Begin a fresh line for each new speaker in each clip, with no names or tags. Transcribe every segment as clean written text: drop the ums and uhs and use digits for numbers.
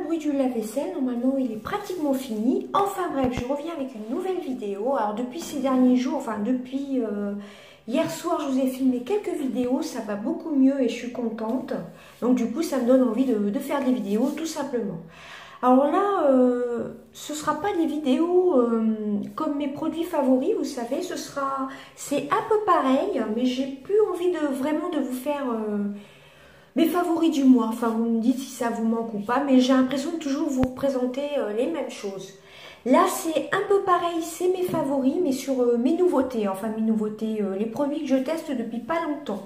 le bruit du lave-vaisselle. Normalement, il est pratiquement fini. Enfin bref, je reviens avec une nouvelle vidéo. Alors depuis ces derniers jours, enfin depuis hier soir, je vous ai filmé quelques vidéos. Ça va beaucoup mieux et je suis contente. Donc du coup, ça me donne envie de faire des vidéos tout simplement. Alors là, ce ne sera pas des vidéos comme mes produits favoris, vous savez. C'est un peu pareil, mais j'ai plus envie vraiment de vous faire... mes favoris du mois, enfin vous me dites si ça vous manque ou pas, mais j'ai l'impression de toujours vous représenter les mêmes choses. Là c'est un peu pareil, c'est mes favoris, mais sur mes nouveautés, les produits que je teste depuis pas longtemps.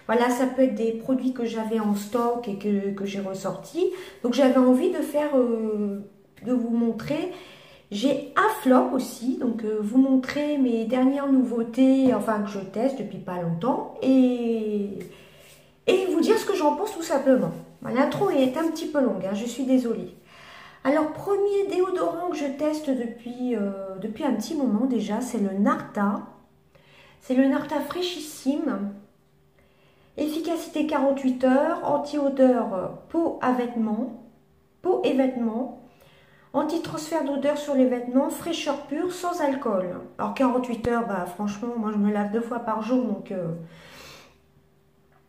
Voilà, ça peut être des produits que j'avais en stock et que j'ai ressortis. Donc j'avais envie de faire, de vous montrer. J'ai un flop aussi, donc vous montrer mes dernières nouveautés, enfin que je teste depuis pas longtemps. Et vous dire ce que j'en pense tout simplement. L'intro est un petit peu longue, hein, je suis désolée. Alors, premier déodorant que je teste depuis un petit moment déjà, c'est le Narta. C'est le Narta fraîchissime. Efficacité 48 heures, anti-odeur peau et vêtements. Anti-transfert d'odeur sur les vêtements, fraîcheur pure, sans alcool. Alors 48 heures, bah, franchement, moi je me lave 2 fois par jour, donc...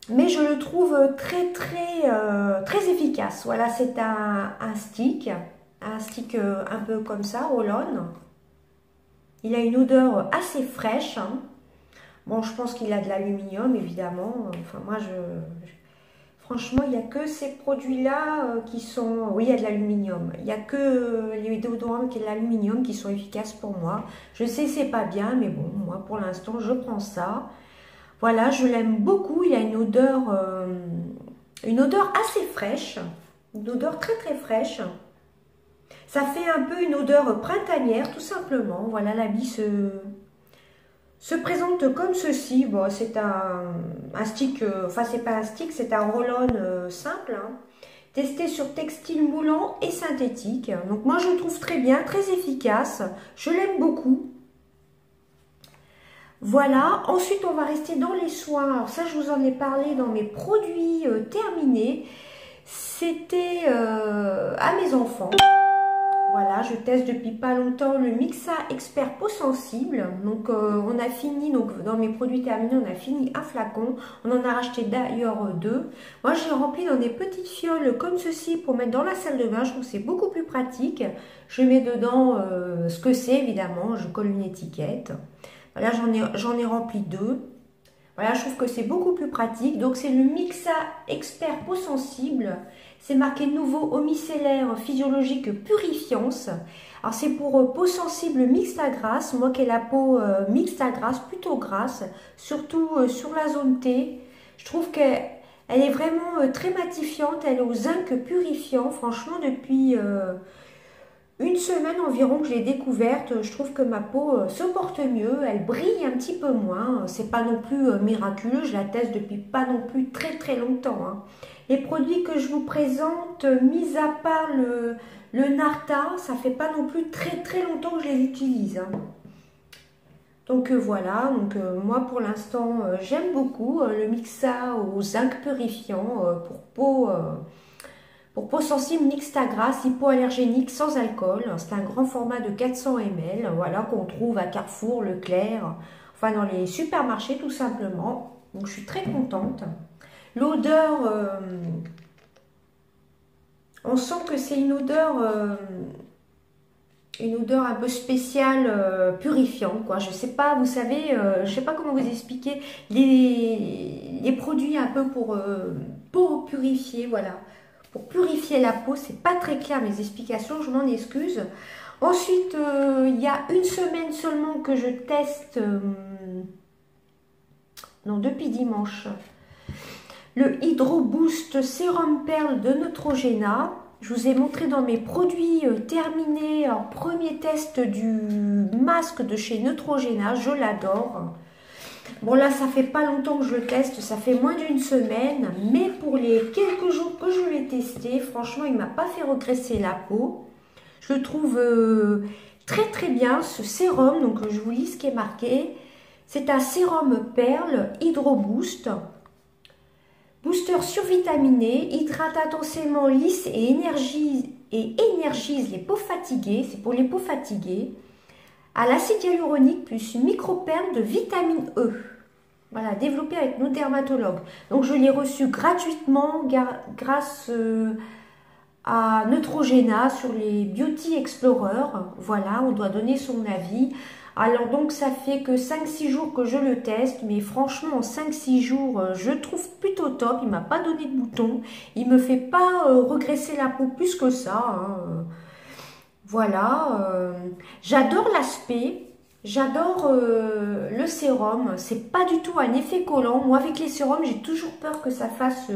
mais je le trouve très efficace. Voilà, c'est un stick un peu comme ça, roll-on. Il a une odeur assez fraîche. Hein. Bon, je pense qu'il a de l'aluminium, évidemment. Enfin, moi, franchement, il n'y a que ces produits-là qui sont... Oui, il y a de l'aluminium. Il n'y a que les déodorants qui ont de l'aluminium qui sont efficaces pour moi. Je sais, c'est pas bien, mais bon, moi, pour l'instant, je prends ça. Voilà, je l'aime beaucoup. Il a une odeur assez fraîche. Une odeur très fraîche. Ça fait un peu une odeur printanière, tout simplement. Voilà, l'habit se présente comme ceci. Bon, c'est un stick, enfin, c'est pas un stick, c'est un roll-on simple. Hein, testé sur textile moulant et synthétique. Donc, moi, je le trouve très bien, très efficace. Je l'aime beaucoup. Voilà, ensuite on va rester dans les soins. Alors ça, je vous en ai parlé dans mes produits terminés. C'était à mes enfants. Voilà, je teste depuis pas longtemps le Mixa Expert Peau Sensible. Donc on a fini, donc dans mes produits terminés, on a fini un flacon. On en a racheté d'ailleurs 2. Moi j'ai rempli dans des petites fioles comme ceci pour mettre dans la salle de bain. Je trouve que c'est beaucoup plus pratique. Je mets dedans ce que c'est évidemment, je colle une étiquette. Voilà, j'en ai rempli 2. Voilà, je trouve que c'est beaucoup plus pratique. Donc, c'est le Mixa Expert Peau Sensible. C'est marqué nouveau eau micellaire physiologique purifiance. Alors, c'est pour peau sensible mixte à grasse. Moi qui ai la peau mixte à grasse, plutôt grasse, surtout sur la zone T. Je trouve qu'elle est vraiment très matifiante. Elle est au zinc purifiant. Franchement, depuis... une semaine environ que je l'ai découverte, je trouve que ma peau se porte mieux, elle brille un petit peu moins, c'est pas non plus miraculeux, je la teste depuis pas non plus très longtemps. Hein. Les produits que je vous présente, mis à part le Narta, ça fait pas non plus très longtemps que je les utilise. Hein. Donc voilà, donc moi pour l'instant j'aime beaucoup le Mixa au zinc purifiant pour peau sensible mixte à grasse, hypoallergénique, sans alcool. C'est un grand format de 400 ml, voilà, qu'on trouve à Carrefour, Leclerc, enfin dans les supermarchés tout simplement. Donc je suis très contente. L'odeur, on sent que c'est une odeur un peu spéciale, purifiante, quoi. Je sais pas, vous savez, je sais pas comment vous expliquer les produits un peu pour peau purifiée, voilà. Pour purifier la peau, c'est pas très clair mes explications, je m'en excuse. Ensuite, il y a une semaine seulement que je teste, non, depuis dimanche, le Hydro Boost Sérum Perle de Neutrogena. Je vous ai montré dans mes produits terminés, en premier test du masque de chez Neutrogena, je l'adore. Bon là, ça fait pas longtemps que je le teste, ça fait moins d'une semaine, mais pour les quelques jours que je l'ai testé, franchement, il m'a pas fait regresser la peau. Je le trouve très bien, ce sérum, donc je vous lis ce qui est marqué. C'est un sérum perle Hydro Boost. Booster survitaminé, hydrate intensément, lisse et et énergise les peaux fatiguées, c'est pour les peaux fatiguées, à l'acide hyaluronique plus une microperle de vitamine E. Voilà, développé avec nos dermatologues. Donc je l'ai reçu gratuitement grâce à Neutrogena sur les Beauty Explorer. Voilà, on doit donner son avis. Alors donc ça fait que 5-6 jours que je le teste, mais franchement en 5-6 jours je trouve plutôt top. Il m'a pas donné de boutons, il me fait pas regresser la peau plus que ça, hein. Voilà, j'adore l'aspect, j'adore le sérum, c'est pas du tout un effet collant. Moi avec les sérums j'ai toujours peur que ça fasse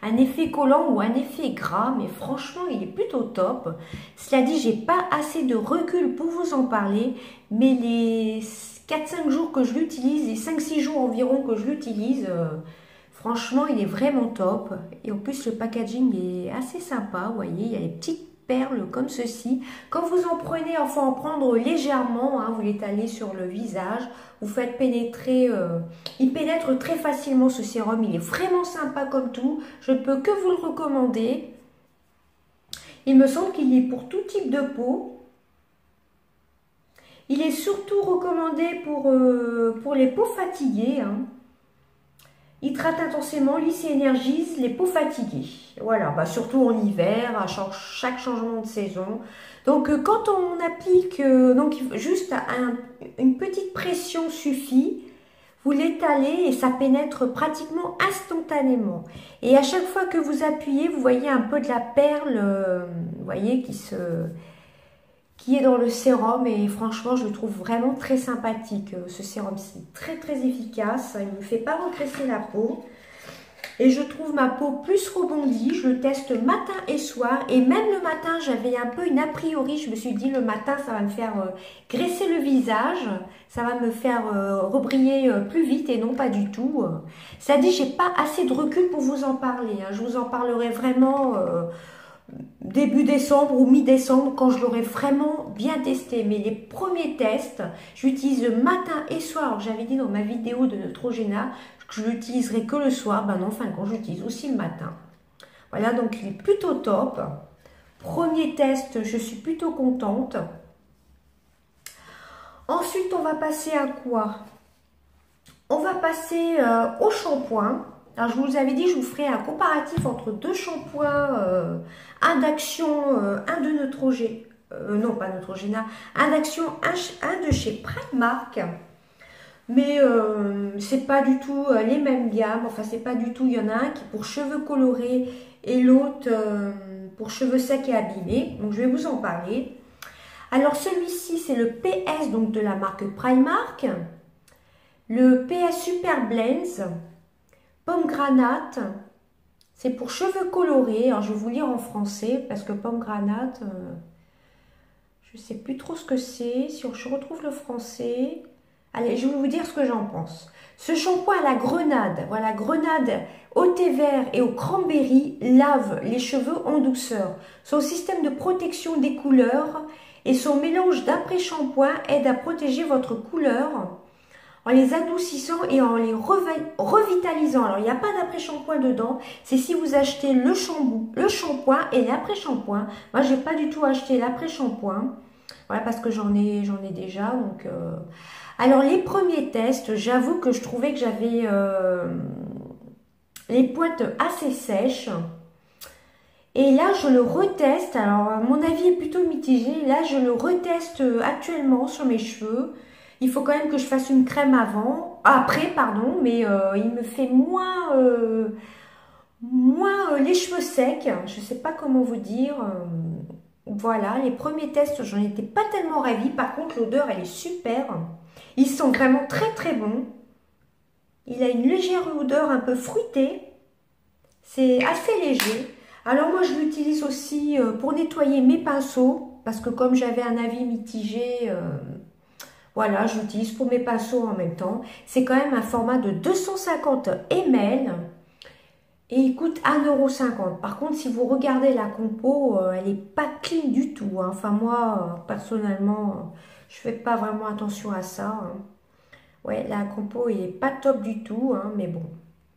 un effet collant ou un effet gras, mais franchement il est plutôt top. Cela dit, j'ai pas assez de recul pour vous en parler, mais les 4-5 jours que je l'utilise, les 5-6 jours environ que je l'utilise, franchement il est vraiment top. Et en plus le packaging est assez sympa, vous voyez, il y a les petites perles comme ceci. Quand vous en prenez, enfin en prendre légèrement, hein, vous l'étalez sur le visage, vous faites pénétrer, il pénètre très facilement ce sérum, il est vraiment sympa comme tout, je ne peux que vous le recommander. Il me semble qu'il est pour tout type de peau. Il est surtout recommandé pour les peaux fatiguées, hein. Il traite intensément, lisse et énergise les peaux fatiguées. Voilà, bah surtout en hiver, à chaque changement de saison. Donc quand on applique, donc juste une petite pression suffit. Vous l'étalez et ça pénètre pratiquement instantanément. Et à chaque fois que vous appuyez, vous voyez un peu de la perle, vous voyez, qui est dans le sérum. Et franchement, je le trouve vraiment très sympathique. Ce sérum, c'est très très efficace. Il ne me fait pas regresser la peau. Et je trouve ma peau plus rebondie. Je le teste matin et soir. Et même le matin, j'avais un peu une a priori. Je me suis dit, le matin, ça va me faire graisser le visage. Ça va me faire rebriller plus vite. Et non, pas du tout. Ça dit, j'ai pas assez de recul pour vous en parler, hein. Je vous en parlerai vraiment début décembre ou mi-décembre quand je l'aurai vraiment bien testé. Mais les premiers tests, j'utilise le matin et soir. Alors j'avais dit dans ma vidéo de Neutrogena que je l'utiliserai que le soir. Ben non, enfin quand j'utilise aussi le matin. Voilà, donc il est plutôt top. Premier test, je suis plutôt contente. Ensuite, on va passer à quoi? On va passer au shampoing. Alors, je vous avais dit, je vous ferai un comparatif entre deux shampoings, un d'Action, un de Neutrogena, non pas Neutrogena, un d'Action, un de chez Primark. Mais c'est pas du tout les mêmes gammes, enfin c'est pas du tout, il y en a un qui est pour cheveux colorés et l'autre pour cheveux secs et abîmés. Donc je vais vous en parler. Alors celui-ci c'est le PS donc de la marque Primark, le PS Super Blends Pomme Granate, c'est pour cheveux colorés. Alors je vais vous lire en français parce que Pomme Granate, je sais plus trop ce que c'est. Si je retrouve le français, allez, je vais vous dire ce que j'en pense. Ce shampoing à la grenade, voilà, grenade au thé vert et au cranberry lave les cheveux en douceur. Son système de protection des couleurs et son mélange d'après-shampoing aide à protéger votre couleur en les adoucissant et en les revitalisant. Alors, il n'y a pas d'après-shampoing dedans. C'est si vous achetez le shampoing et l'après-shampoing. Moi, je n'ai pas du tout acheté l'après-shampoing. Voilà, parce que j'en ai déjà. Donc, alors, les premiers tests, j'avoue que je trouvais que j'avais les pointes assez sèches. Et là, je le reteste. Alors, mon avis est plutôt mitigé. Là, je le reteste actuellement sur mes cheveux. Il faut quand même que je fasse une crème après, pardon, mais il me fait moins les cheveux secs. Je ne sais pas comment vous dire. Voilà, les premiers tests, j'en étais pas tellement ravie. Par contre, l'odeur, elle est super. Ils sont vraiment très très bons. Il a une légère odeur un peu fruitée. C'est assez léger. Alors moi, je l'utilise aussi pour nettoyer mes pinceaux. Parce que comme j'avais un avis mitigé... voilà, je l'utilise pour mes pinceaux en même temps. C'est quand même un format de 250 ml et il coûte 1,50 €. Par contre, si vous regardez la compo, elle n'est pas clean du tout, hein. Enfin, moi, personnellement, je ne fais pas vraiment attention à ça, hein. Ouais, la compo n'est pas top du tout, hein, mais bon,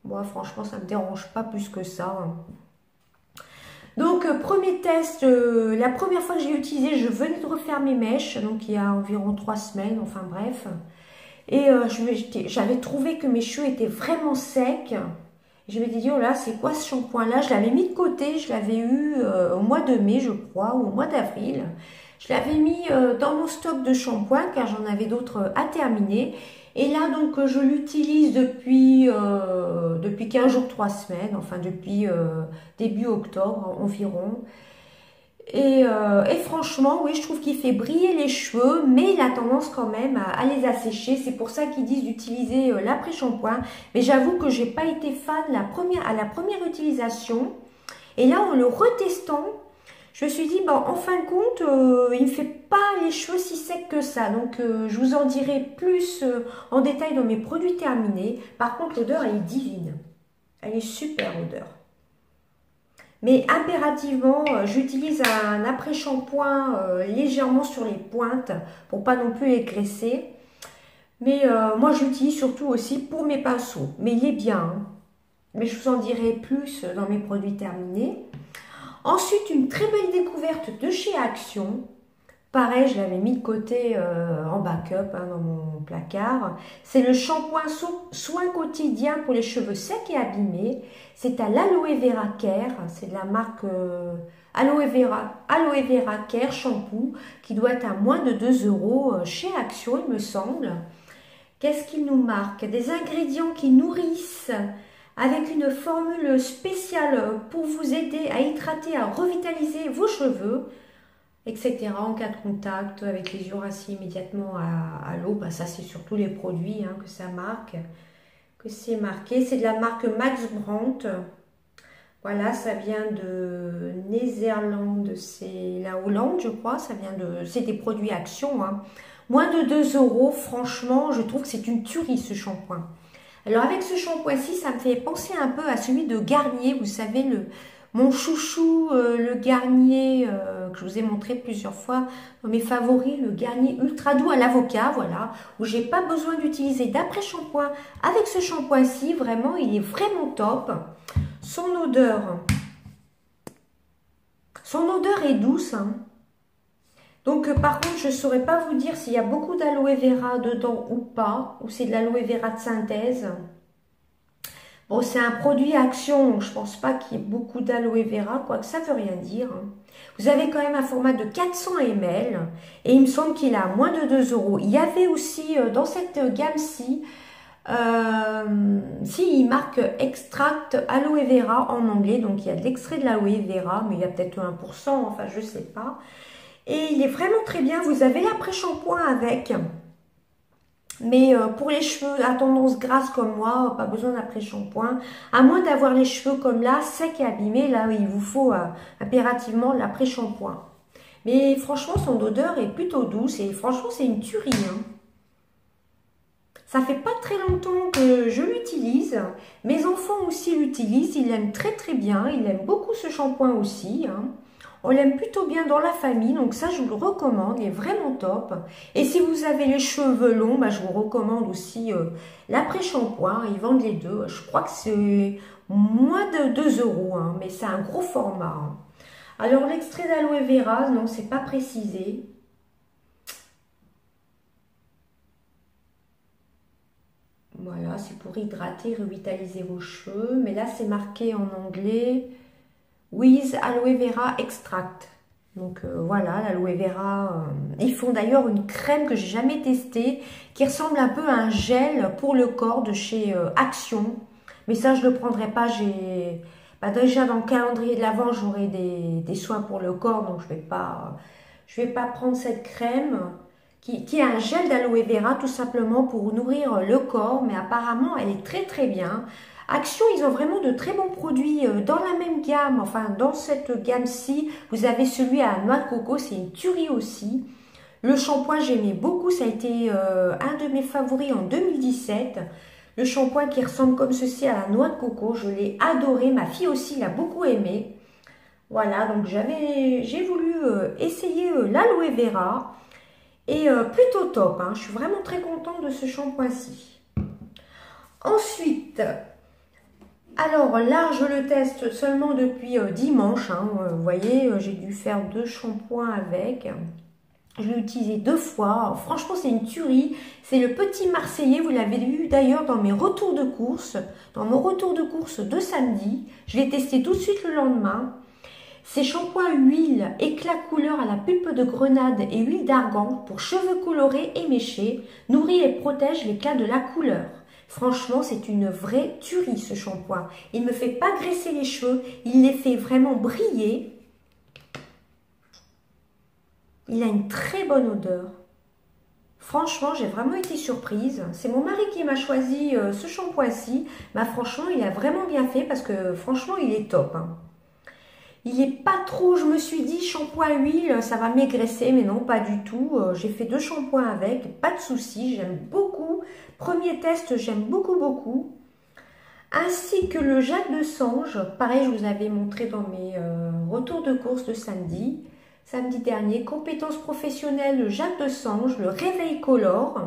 moi, franchement, ça ne me dérange pas plus que ça, hein. Donc, premier test, la première fois que j'ai utilisé, je venais de refaire mes mèches, donc il y a environ 3 semaines, enfin bref. Et j'avais trouvé que mes cheveux étaient vraiment secs. Je m'étais dit, oh là, c'est quoi ce shampoing-là? Je l'avais mis de côté, je l'avais eu au mois de mai, je crois, ou au mois d'avril. Je l'avais mis dans mon stock de shampoing, car j'en avais d'autres à terminer. Et là, donc, je l'utilise depuis 15 jours, 3 semaines, enfin, depuis début octobre environ. Et franchement, oui, je trouve qu'il fait briller les cheveux, mais il a tendance quand même à les assécher. C'est pour ça qu'ils disent d'utiliser l'après-shampoing. Mais j'avoue que j'ai pas été fan à la première utilisation. Et là, en le retestant, je me suis dit, bon, en fin de compte, il ne fait pas les cheveux si secs que ça. Donc, je vous en dirai plus en détail dans mes produits terminés. Par contre, l'odeur, elle est divine. Elle est super, l'odeur. Mais impérativement, j'utilise un après-shampoing légèrement sur les pointes pour pas non plus les graisser. Mais moi, j'utilise surtout aussi pour mes pinceaux. Mais il est bien, hein. Mais je vous en dirai plus dans mes produits terminés. Ensuite, une très belle découverte de chez Action. Pareil, je l'avais mis de côté en backup hein, dans mon placard. C'est le shampoing soin quotidien pour les cheveux secs et abîmés. C'est à l'Aloe Vera Care. C'est de la marque Aloe Vera Care Shampoo qui doit être à moins de 2 € chez Action, il me semble. Qu'est-ce qu'il nous marque? Des ingrédients qui nourrissent avec une formule spéciale pour vous aider à hydrater, à revitaliser vos cheveux, etc. En cas de contact avec les yeux rassis immédiatement à l'eau. Bah, ça, c'est surtout les produits hein, que ça marque, que c'est marqué. C'est de la marque Max Brandt. Voilà, ça vient de Néerlande, c'est la Hollande, je crois. Ça vient de, c'est des produits Action. Hein. Moins de 2 €, franchement, je trouve que c'est une tuerie ce shampoing. Alors avec ce shampoing-ci, ça me fait penser un peu à celui de Garnier. Vous savez, mon chouchou, le Garnier, que je vous ai montré plusieurs fois dans mes favoris, le Garnier Ultra Doux à l'avocat, voilà, où j'ai pas besoin d'utiliser d'après-shampoing. Avec ce shampoing-ci, vraiment, il est vraiment top. Son odeur est douce, hein. Donc, par contre, je ne saurais pas vous dire s'il y a beaucoup d'aloe vera dedans ou pas, ou c'est de l'aloe vera de synthèse. Bon, c'est un produit Action, donc je ne pense pas qu'il y ait beaucoup d'aloe vera, quoique ça ne veut rien dire. Hein. Vous avez quand même un format de 400 ml, et il me semble qu'il est à moins de 2 €. Il y avait aussi, dans cette gamme-ci, il marque extract aloe vera en anglais, donc il y a de l'extrait de l'aloe vera, mais il y a peut-être 1%, enfin je ne sais pas. Et il est vraiment très bien. Vous avez l'après-shampoing avec. Mais pour les cheveux à tendance grasse comme moi, pas besoin d'après-shampoing. À moins d'avoir les cheveux comme là, secs et abîmés, là il vous faut impérativement l'après-shampoing. Mais franchement, son odeur est plutôt douce et franchement, c'est une tuerie. Hein. Ça fait pas très longtemps que je l'utilise. Mes enfants aussi l'utilisent. Ils l'aiment très très bien. Ils aiment beaucoup ce shampoing aussi. Hein. On l'aime plutôt bien dans la famille, donc ça je vous le recommande, il est vraiment top. Et si vous avez les cheveux longs, bah, je vous recommande aussi l'après-shampoing, ils vendent les deux. Je crois que c'est moins de 2 €, hein, mais c'est un gros format. Hein. Alors l'extrait d'aloe vera, non, c'est pas précisé. Voilà, c'est pour hydrater, revitaliser vos cheveux, mais là c'est marqué en anglais. With aloe vera extract. Donc voilà, l'aloe vera. Ils font d'ailleurs une crème que j'ai jamais testée, qui ressemble un peu à un gel pour le corps de chez Action. Mais ça, je ne le prendrai pas. Déjà dans le calendrier de l'Avent, j'aurai des soins pour le corps, donc je vais pas prendre cette crème qui est un gel d'aloe vera tout simplement pour nourrir le corps. Mais apparemment, elle est très très bien. Action, ils ont vraiment de très bons produits dans la même gamme, enfin dans cette gamme-ci, vous avez celui à noix de coco, c'est une tuerie aussi. Le shampoing, j'aimais beaucoup, ça a été un de mes favoris en 2017. Le shampoing qui ressemble comme ceci à la noix de coco, je l'ai adoré, ma fille aussi l'a beaucoup aimé. Voilà, donc j'ai voulu essayer l'aloe vera et plutôt top, hein. Je suis vraiment très contente de ce shampoing-ci. Ensuite, Alors là, je le teste seulement depuis dimanche. Hein. Vous voyez, j'ai dû faire 2 shampoings avec. Je l'ai utilisé 2 fois. Alors, franchement, c'est une tuerie. C'est le Petit Marseillais. Vous l'avez vu d'ailleurs dans mes retours de course. Dans mon retour de course de samedi. Je l'ai testé tout de suite le lendemain. C'est shampoing huile, éclat couleur à la pulpe de grenade et huile d'argan pour cheveux colorés et méchés. Nourrit et protège l'éclat de la couleur. Franchement, c'est une vraie tuerie ce shampoing. Il ne me fait pas graisser les cheveux. Il les fait vraiment briller. Il a une très bonne odeur. Franchement, j'ai vraiment été surprise. C'est mon mari qui m'a choisi ce shampoing-ci. Bah, franchement, il a vraiment bien fait parce que franchement, il est top. Hein. Il n'est pas trop, je me suis dit, shampoing huile, ça va m'égraisser, mais non, pas du tout. J'ai fait 2 shampoings avec, pas de souci, j'aime beaucoup. Premier test, j'aime beaucoup, beaucoup. Ainsi que le Jacques de Sange, pareil, je vous avais montré dans mes retours de course de samedi dernier. Compétences professionnelles, Jacques de Sange, le Réveil Color.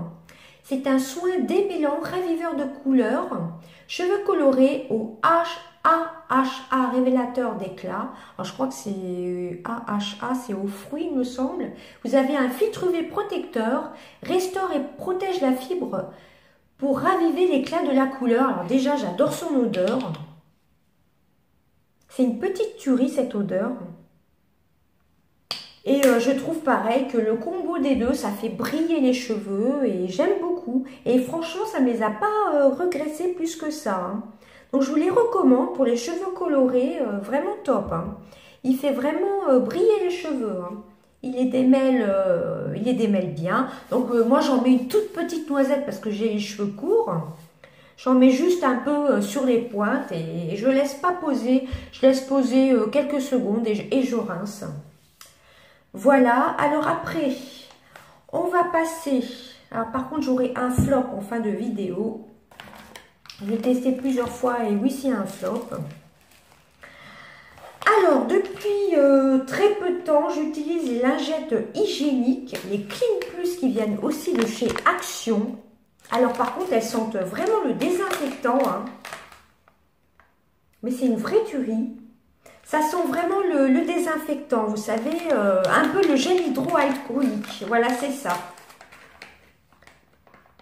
C'est un soin démêlant, raviveur de couleurs, cheveux colorés au AHA, révélateur d'éclat. Alors je crois que c'est AHA, c'est aux fruits, il me semble. Vous avez un filtre UV protecteur, restaure et protège la fibre pour raviver l'éclat de la couleur. Alors déjà, j'adore son odeur. C'est une petite tuerie cette odeur. Et je trouve pareil que le combo des deux, ça fait briller les cheveux et j'aime beaucoup. Et franchement, ça ne me les a pas regressés plus que ça. Hein. Donc je vous les recommande pour les cheveux colorés, vraiment top. Hein. Il fait vraiment briller les cheveux. Hein. Il les démêle bien. Donc moi, j'en mets une toute petite noisette parce que j'ai les cheveux courts. J'en mets juste un peu sur les pointes et je ne laisse pas poser. Je laisse poser quelques secondes et je rince. Voilà, alors après, on va passer, alors par contre j'aurai un flop en fin de vidéo, je l'ai testé plusieurs fois et oui c'est un flop. Alors depuis très peu de temps, j'utilise les lingettes hygiéniques, les Clean Plus qui viennent aussi de chez Action. Alors par contre elles sentent vraiment le désinfectant, hein. Mais c'est une vraie tuerie. Ça sent vraiment le désinfectant, vous savez, un peu le gel hydroalcoolique. Voilà, c'est ça.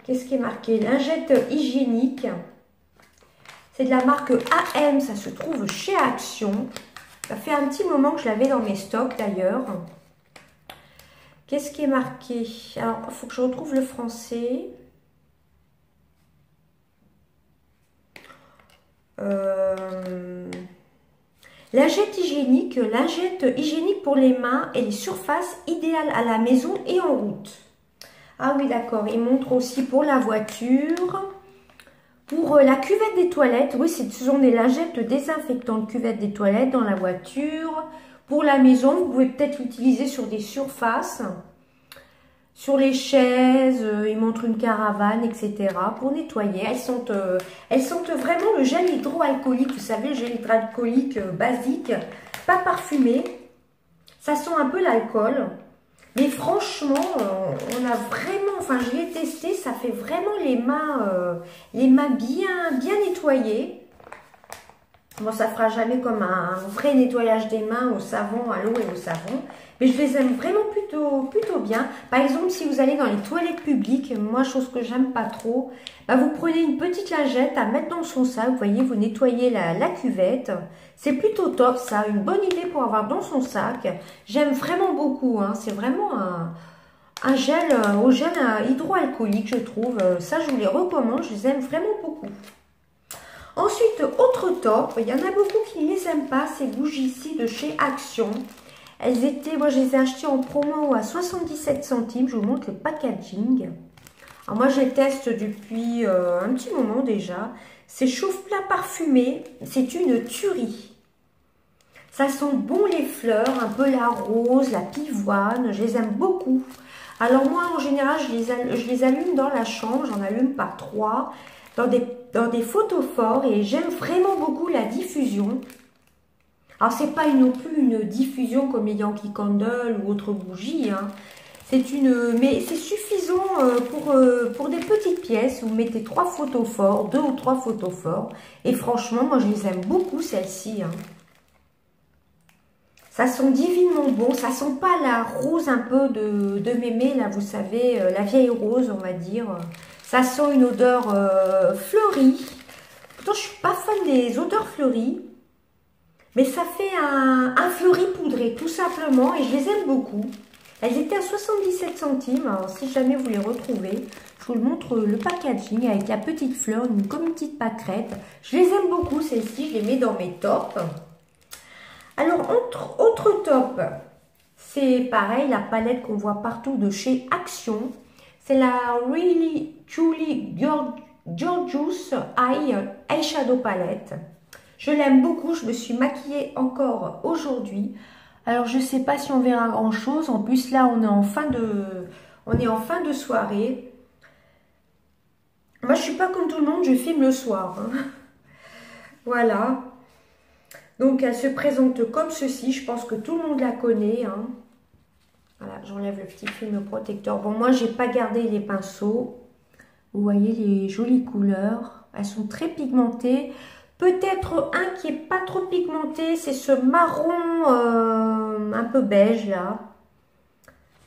Qu'est-ce qui est marqué? Lingette hygiénique. C'est de la marque AM, ça se trouve chez Action. Ça fait un petit moment que je l'avais dans mes stocks d'ailleurs. Qu'est-ce qui est marqué? Alors, il faut que je retrouve le français. Lingette hygiénique pour les mains et les surfaces idéales à la maison et en route. Ah oui, d'accord. Il montre aussi pour la voiture. Pour la cuvette des toilettes. Oui, ce sont des lingettes désinfectantes cuvette des toilettes dans la voiture. Pour la maison, vous pouvez peut-être l'utiliser sur des surfaces. Sur les chaises, il montre une caravane, etc. pour nettoyer. Elles sentent vraiment le gel hydroalcoolique. Vous savez, le gel hydroalcoolique basique, pas parfumé. Ça sent un peu l'alcool. Mais franchement, on a vraiment, enfin je l'ai testé, ça fait vraiment les mains bien nettoyées. Bon, ça fera jamais comme un vrai nettoyage des mains au savon, à l'eau et au savon. Mais je les aime vraiment plutôt bien. Par exemple, si vous allez dans les toilettes publiques, moi, chose que j'aime pas trop, bah, vous prenez une petite lingette à mettre dans son sac. Vous voyez, vous nettoyez la cuvette. C'est plutôt top, ça. Une bonne idée pour avoir dans son sac. J'aime vraiment beaucoup. Hein. C'est vraiment un gel au gel hydroalcoolique, je trouve. Ça, je vous les recommande. Je les aime vraiment beaucoup. Ensuite, autre top, il y en a beaucoup qui ne les aiment pas, ces bougies-ci de chez Action. Elles étaient, moi je les ai achetées en promo à 77 centimes, je vous montre le packaging. Alors moi je les teste depuis un petit moment déjà. C'est chauffe-plat parfumé, c'est une tuerie. Ça sent bon les fleurs, un peu la rose, la pivoine, je les aime beaucoup. Alors moi en général je les allume dans la chambre, j'en allume par 3. Dans des photophores et j'aime vraiment beaucoup la diffusion. Alors, c'est pas non plus une diffusion comme les Yankee Candle ou autre bougie, hein, Mais c'est suffisant pour des petites pièces. Vous mettez 3 photophores, 2 ou 3 photophores. Et franchement, moi je les aime beaucoup celles-ci. Hein. Ça sent divinement bon. Ça sent pas la rose un peu de mémé, là, vous savez, la vieille rose, on va dire. Ça sent une odeur fleurie. Pourtant, je suis pas fan des odeurs fleuries. Mais ça fait un fleuri poudré, tout simplement. Et je les aime beaucoup. Elles étaient à 77 centimes. Alors, si jamais vous les retrouvez, je vous montre le packaging avec la petite fleur, comme une petite pâquerette. Je les aime beaucoup, celles-ci. Je les mets dans mes tops. Alors, autre top, c'est pareil, la palette qu'on voit partout de chez Action. C'est la Really Truly Gorgeous Eyeshadow Palette. Je l'aime beaucoup, je me suis maquillée encore aujourd'hui. Alors, je ne sais pas si on verra grand-chose. En plus, là, on est en fin de soirée. Moi, je ne suis pas comme tout le monde, je filme le soir. Hein. Voilà. Donc, elle se présente comme ceci. Je pense que tout le monde la connaît. Hein. Voilà, j'enlève le petit film protecteur. Bon, moi, j'ai pas gardé les pinceaux. Vous voyez les jolies couleurs. Elles sont très pigmentées. Peut-être un qui est pas trop pigmenté, c'est ce marron un peu beige là.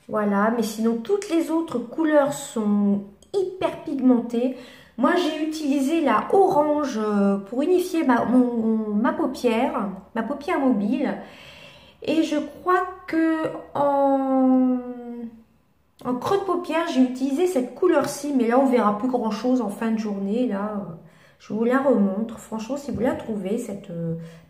Voilà, mais sinon toutes les autres couleurs sont hyper pigmentées. Moi j'ai utilisé la orange pour unifier ma paupière, ma paupière mobile. Et je crois que en creux de paupière, j'ai utilisé cette couleur-ci, mais là on verra plus grand chose en fin de journée là. Je vous la remontre. Franchement, si vous la trouvez, cette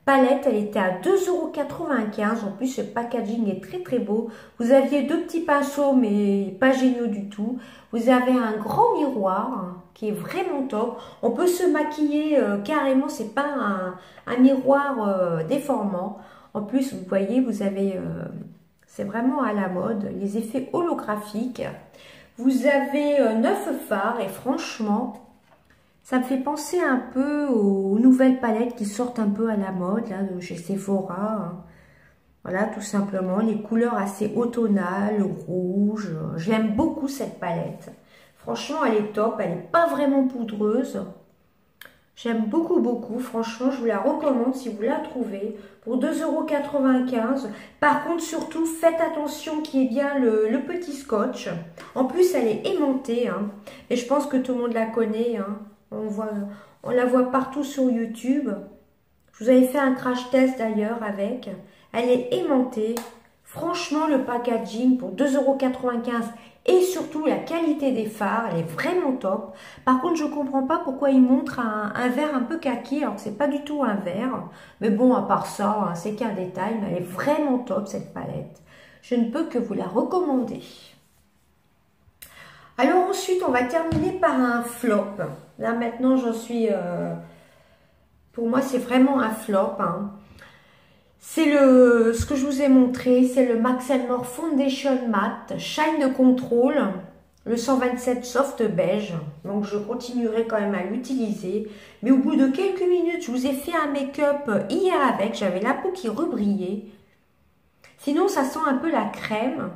palette, elle était à 2,95 €. En plus, ce packaging est très très beau. Vous aviez 2 petits pinceaux, mais pas géniaux du tout. Vous avez un grand miroir hein, qui est vraiment top. On peut se maquiller carrément. C'est pas un miroir déformant. En plus, vous voyez, vous avez... c'est vraiment à la mode. Les effets holographiques. Vous avez 9 fards et franchement... Ça me fait penser un peu aux nouvelles palettes qui sortent un peu à la mode, là, de chez Sephora. Hein. Voilà, tout simplement, les couleurs assez automnales, rouge. J'aime beaucoup cette palette. Franchement, elle est top, elle n'est pas vraiment poudreuse. J'aime beaucoup, beaucoup. Franchement, je vous la recommande si vous la trouvez pour 2,95 €. Par contre, surtout, faites attention qu'il y ait bien le petit scotch. En plus, elle est aimantée. Hein. Et je pense que tout le monde la connaît, hein. On la voit partout sur YouTube. Je vous avais fait un crash test d'ailleurs avec. Elle est aimantée. Franchement, le packaging pour 2,95 € et surtout la qualité des fards, elle est vraiment top. Par contre, je ne comprends pas pourquoi ils montrent un vert un peu kaki, alors que ce n'est pas du tout un vert. Mais bon, à part ça, hein, c'est qu'un détail, mais elle est vraiment top cette palette. Je ne peux que vous la recommander. Alors ensuite, on va terminer par un flop. Là maintenant, j'en suis... pour moi, c'est vraiment un flop. Hein. C'est ce que je vous ai montré, c'est le Max Elmore Foundation Matte Shine Control, le 127 Soft Beige. Donc je continuerai quand même à l'utiliser. Mais au bout de quelques minutes, je vous ai fait un make-up hier avec. J'avais la peau qui rebrillait. Sinon, ça sent un peu la crème,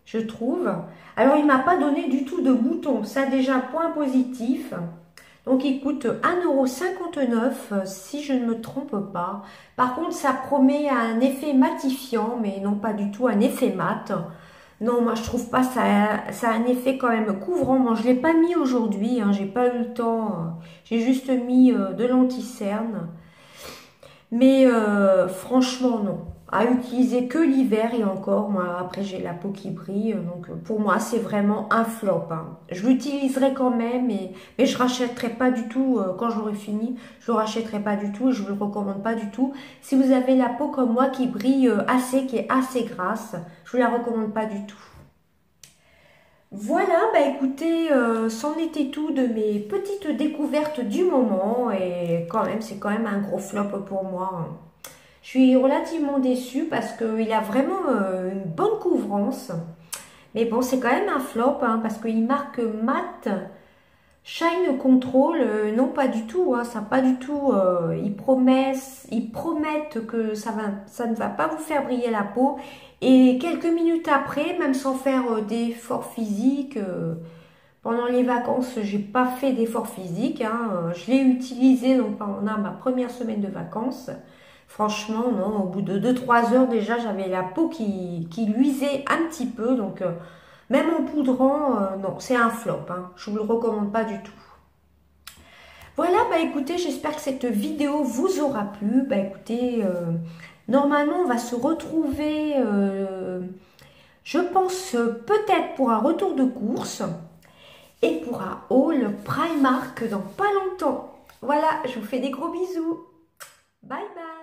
je trouve. Alors, il ne m'a pas donné du tout de boutons. Ça, déjà, point positif. Donc, il coûte 1,59 € si je ne me trompe pas. Par contre, ça promet un effet matifiant, mais non pas du tout un effet mat. Non, moi, je trouve pas ça. Ça a un effet quand même couvrant. Moi, je ne l'ai pas mis aujourd'hui. Hein, j'ai pas eu le temps. J'ai juste mis de l'anti-cerne. Mais franchement, non. À utiliser que l'hiver et encore, moi après j'ai la peau qui brille, donc pour moi c'est vraiment un flop. Hein. Je l'utiliserai quand même, mais je ne rachèterai pas du tout quand j'aurai fini. Je ne le rachèterai pas du tout et je ne vous le recommande pas du tout. Si vous avez la peau comme moi qui brille assez, qui est assez grasse, je ne vous la recommande pas du tout. Voilà, bah écoutez, c'en était tout de mes petites découvertes du moment et quand même, c'est quand même un gros flop pour moi. Hein. Je suis relativement déçue parce qu'il a vraiment une bonne couvrance. Mais bon, c'est quand même un flop hein, parce qu'il marque mat Shine Control, non pas du tout, hein, ça pas du tout. Ils promettent que ça ne va pas vous faire briller la peau. Et quelques minutes après, même sans faire d'efforts physiques, pendant les vacances, j'ai pas fait d'efforts physiques. Hein, je l'ai utilisé donc pendant ma première semaine de vacances. Franchement, non, au bout de 2-3 heures déjà, j'avais la peau qui luisait un petit peu. Donc, même en poudrant, non, c'est un flop. Hein, je vous le recommande pas du tout. Voilà, bah écoutez, j'espère que cette vidéo vous aura plu. Bah écoutez, normalement, on va se retrouver, je pense, peut-être pour un retour de course et pour un haul Primark dans pas longtemps. Voilà, je vous fais des gros bisous. Bye bye.